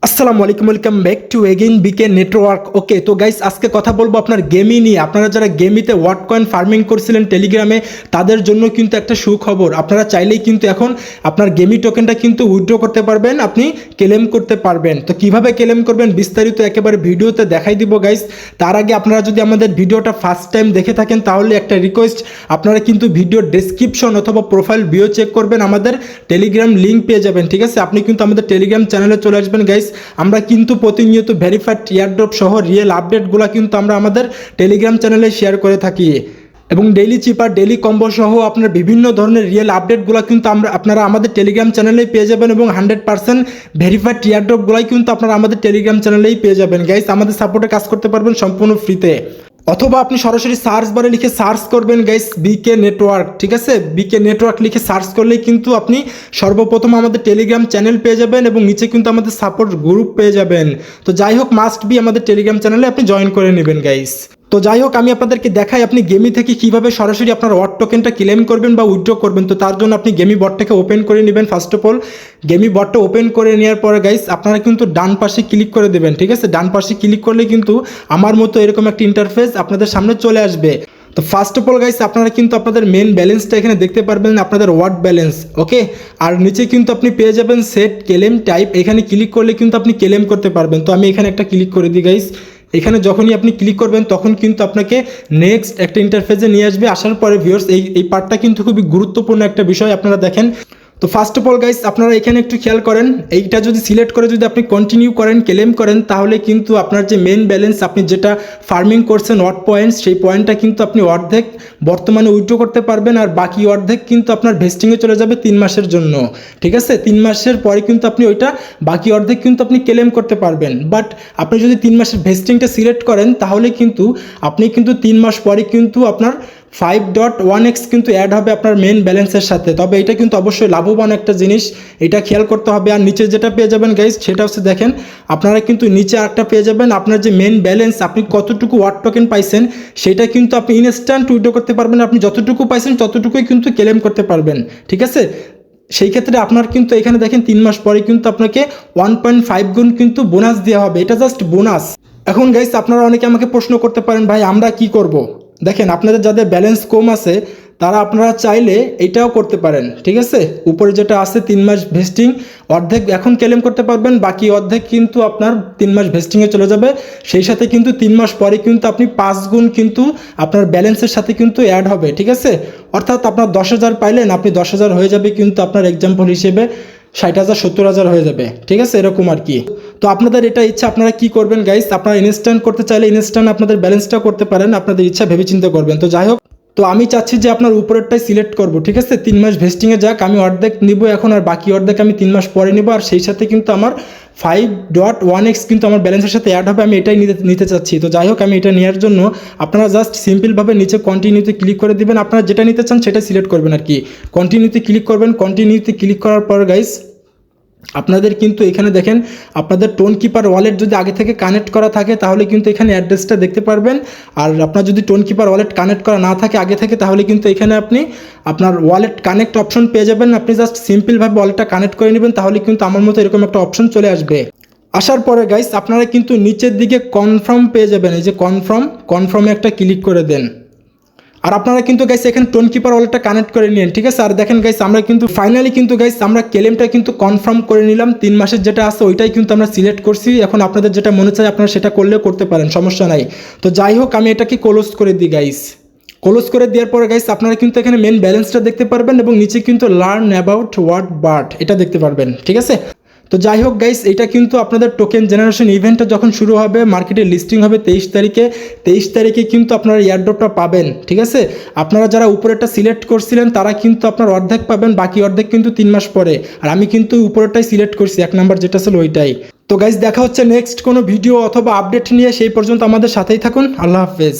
আসসালামু আলাইকুম, welcome back to again BK network. Okay, তো গাইস আজকে কথা বলবো আপনার গেমই নিয়ে। আপনারা যারা গেমিতে ওয়াট কয়েন ফার্মিং করছিলেন টেলিগ্রামে, তাদের জন্য কিন্তু একটা সুখবর। আপনারা চাইলেই কিন্তু এখন আপনার গেমি টোকেনটা কিন্তু উইথড্র করতে পারবেন, আপনি ক্লেম করতে পারবেন। তো কিভাবে ক্লেম করবেন বিস্তারিত একেবারে ভিডিওতে দেখাই দিব গাইস। তার আগে আপনারা যদি আমাদের ভিডিওটা ফার্স্ট টাইম দেখে থাকেন তাহলে একটা রিকোয়েস্ট, আপনারা কিন্তু ভিডিও ডেসক্রিপশন অথবা প্রোফাইল বিও চেক করবেন, আমাদের টেলিগ্রাম লিঙ্ক পেয়ে যাবেন। ঠিক আছে, আপনি কিন্তু আমাদের টেলিগ্রাম চ্যানেলে চলে আসবেন গাইস। আমরা কিন্তু প্রতিনিয়ত ভেরিফাইড এয়ারড্রপ সহ রিয়েল আপডেটগুলো কিন্তু আমরা আমাদের টেলিগ্রাম চ্যানেলে শেয়ার করে থাকি, এবং ডেইলি চিপার ডেইলি কম্বো সহ আপনার বিভিন্ন ধরনের রিয়েল আপডেটগুলো কিন্তু আপনারা আমাদের টেলিগ্রাম চ্যানেলেই পেয়ে যাবেন, এবং 100% ভেরিফাইড এয়ারড্রপগুলোই কিন্তু আপনারা আমাদের টেলিগ্রাম চ্যানেলেই পেয়ে যাবেন গাইস। আমাদের সাপোর্টে কাজ করতে পারবেন সম্পূর্ণ ফ্রিতে, অথবা আপনি সরাসরি সার্চ বারে লিখে সার্চ করবেন গাইস বিকে নেটওয়ার্ক। ঠিক আছে, বিকে নেটওয়ার্ক লিখে সার্চ করলেই কিন্তু আপনি সর্বপ্রথম আমাদের টেলিগ্রাম চ্যানেল পেয়ে যাবেন, এবং নিচে কিন্তু আমাদের সাপোর্ট গ্রুপ পেয়ে যাবেন। তো যাই হোক, মাস্ট বি আমাদের টেলিগ্রাম চ্যানেলে আপনি জয়েন করে নেবেন গাইস। তো যাই হোক, আমি আপনাদেরকে দেখাই আপনি গেমি থেকে কিভাবে সরাসরি আপনার ওয়াট টোকেনটা ক্লেম করবেন বা উইথড্র করবেন। তো তার জন্য আপনি গেমি বটটাকে ওপেন করে নেবেন। ফার্স্ট অফ অল গেমি বটটা ওপেন করে নেওয়ার পরে গাইস আপনারা কিন্তু ডান পাশে ক্লিক করে দেবেন। ঠিক আছে, ডান পাশে ক্লিক করলে কিন্তু আমার মতো এরকম একটা ইন্টারফেস আপনাদের সামনে চলে আসবে। তো ফার্স্ট অফ অল গাইস আপনারা কিন্তু আপনাদের মেন ব্যালেন্সটা এখানে দেখতে পারবেন, আপনাদের ওয়াট ব্যালেন্স। ওকে, আর নিচে কিন্তু আপনি পেয়ে যাবেন সেট ক্লেম টাইপ। এখানে ক্লিক করলে কিন্তু আপনি ক্লেম করতে পারবেন। তো আমি এখানে একটা ক্লিক করে দিই গাইস। এখানে যখনই আপনি ক্লিক করবেন তখন কিন্তু আপনাকে নেক্সট একটা ইন্টারফেসে নিয়ে আসবে। আসার পরে ভিউয়ার্স এই পার্টটা কিন্তু খুবই গুরুত্বপূর্ণ একটা বিষয়, আপনারা দেখেন। তো ফার্স্ট অফ অল গাইস আপনারা এখানে একটু খেয়াল করেন, এইটা যদি সিলেক্ট করে যদি আপনি কন্টিনিউ করেন, ক্লেম করেন, তাহলে কিন্তু আপনার যে মেন ব্যালেন্স আপনি যেটা ফার্মিং করছেন ওয়াট পয়েন্টস, সেই পয়েন্টটা কিন্তু আপনি অর্ধেক বর্তমানে উইথড্র করতে পারবেন, আর বাকি অর্ধেক কিন্তু আপনার ভেস্টিংয়ে চলে যাবে 3 মাসের জন্য। ঠিক আছে, 3 মাসের পরে কিন্তু আপনি ওইটা বাকি অর্ধেক কিন্তু আপনি ক্লেম করতে পারবেন। বাট আপনি যদি 3 মাসের ভেস্টিংটা সিলেক্ট করেন তাহলে কিন্তু আপনি কিন্তু 3 মাস পরে কিন্তু আপনার 5.1x কিন্তু অ্যাড হবে আপনার মেন ব্যালেন্সের সাথে। তবে এটা কিন্তু অবশ্যই লাভবান একটা জিনিস, এটা খেয়াল করতে হবে। আর নিচে যেটা পেয়ে যাবেন গাইজ সেটা হচ্ছে দেখেন, আপনারা কিন্তু নিচে আরেকটা পেয়ে যাবেন, আপনার যে মেন ব্যালেন্স আপনি কতটুকু ওয়াট টোকেন পাইছেন সেটা কিন্তু আপনি ইনস্ট্যান্ট উইথড্র করতে পারবেন। আপনি যতটুকু পাইছেন ততটুকুই কিন্তু ক্লেম করতে পারবেন। ঠিক আছে, সেই ক্ষেত্রে আপনার কিন্তু এখানে দেখেন 3 মাস পরে কিন্তু আপনাকে 1.5 গুণ কিন্তু বোনাস দেওয়া হবে। এটা জাস্ট বোনাস। এখন গাইস আপনারা অনেকে আমাকে প্রশ্ন করতে পারেন, ভাই আমরা কি করব? দেখেন, আপনাদের যাদের ব্যালেন্স কম আছে তারা আপনারা চাইলে এটাও করতে পারেন। ঠিক আছে, উপরে যেটা আছে 3 মাস ভেস্টিং, অর্ধেক এখন ক্লেম করতে পারবেন, বাকি অর্ধেক কিন্তু আপনার 3 মাস ভেস্টিংয়ে চলে যাবে। সেই সাথে কিন্তু 3 মাস পরে কিন্তু আপনি 5 গুণ কিন্তু আপনার ব্যালেন্সের সাথে কিন্তু অ্যাড হবে। ঠিক আছে, অর্থাৎ আপনার 10,000 পাইলেন, আপনি 10,000 হয়ে যাবে কিন্তু আপনার এক্সাম্পল হিসেবে 60,000 70,000 হয়ে যাবে। ঠিক আছে, এরকম আর কি। তো আপনাদের এটা ইচ্ছা, আপনারা কি করবেন গাইস, আপনারা ইনস্ট্যান্ট করতে চাইলে ইনস্ট্যান্ট আপনাদের ব্যালেন্সটা করতে পারেন, আপনাদের ইচ্ছা ভেবে চিন্তা করবেন। তো যাই হোক, তো আমি চাচ্ছি যে আপনার উপরেরটাই সিলেক্ট করব। ঠিক আছে, 3 মাস ভেস্টিংয়ে যাক, আমি অর্ধেক নিব এখন, আর বাকি অর্ধেক আমি 3 মাস পরে নিব, আর সেই সাথে কিন্তু আমার 5.1x কিন্তু আমার ব্যালেন্সের সাথে অ্যাড হবে। আমি এটাই নিতে চাচ্ছি। তো যাই হোক, আমি এটা নেওয়ার জন্য আপনারা জাস্ট সিম্পলভাবে নিচে কন্টিনিউতে ক্লিক করে দিবেন। আপনারা যেটা নিতে চান সেটা সিলেক্ট করবেন আর কি। কন্টিনিউতে ক্লিক করবেন। কন্টিনিউতে ক্লিক করার পর গাইস আপনাদের কিন্তু এখানে দেখেন, আপনাদের টোন কিপার ওয়ালেট যদি আগে থেকে কানেক্ট করা থাকে তাহলে কিন্তু এখানে অ্যাড্রেসটা দেখতে পারবেন। আর আপনার যদি টোন কিপার ওয়ালেট কানেক্ট করা না থাকে আগে থেকে, তাহলে কিন্তু এখানে আপনি আপনার ওয়ালেট কানেক্ট অপশন পেয়ে যাবেন। আপনি জাস্ট সিম্পলভাবে ওয়ালেটটা কানেক্ট করে নেবেন, তাহলে কিন্তু আমার মতো এরকম একটা অপশন চলে আসবে। আসার পরে গাইস আপনারা কিন্তু নিচের দিকে কনফার্ম পেয়ে যাবেন। এই যে কনফার্মে একটা ক্লিক করে দেন। আর আপনারা কিন্তু গাইস এখানে টোন কিপার ওয়ালেটটা কানেক্ট করে নিন। ঠিক আছে, আর দেখেন গাইস আমরা কিন্তু ফাইনালি কিন্তু গাইস আমরা ক্লেমটা কিন্তু কনফার্ম করে নিলাম। 3 মাসের যেটা আছে ওইটাই কিন্তু আমরা সিলেক্ট করছি। এখন আপনাদের যেটা মনে চায় আপনারা সেটা করলেও করতে পারেন, সমস্যা নাই। তো যাই হোক, আমি এটাকে ক্লোজ করে দিই গাইস। ক্লোজ করে দেওয়ার পরে গাইস আপনারা কিন্তু এখানে মেন ব্যালেন্সটা দেখতে পারবেন, এবং নিচে কিন্তু লার্ন অ্যাবাউট ওয়াট বার্ট এটা দেখতে পারবেন। ঠিক আছে, তো যাই হোক গাইস, এটা কিন্তু আপনাদের টোকেন জেনারেশন ইভেন্টটা যখন শুরু হবে, মার্কেটে লিস্টিং হবে 23 তারিখে কিন্তু আপনারা এয়ারড্রপটা পাবেন। ঠিক আছে, আপনারা যারা উপরেরটা সিলেক্ট করছিলেন তারা কিন্তু আপনার অর্ধেক পাবেন, বাকি অর্ধেক কিন্তু 3 মাস পরে। আর আমি কিন্তু উপরেরটাই সিলেক্ট করছি, 1 নাম্বার যেটা ছিল ওইটাই। তো গাইস দেখা হচ্ছে নেক্সট কোনো ভিডিও অথবা আপডেট নিয়ে, সেই পর্যন্ত আমাদের সাথেই থাকুন। আল্লাহ হাফেজ।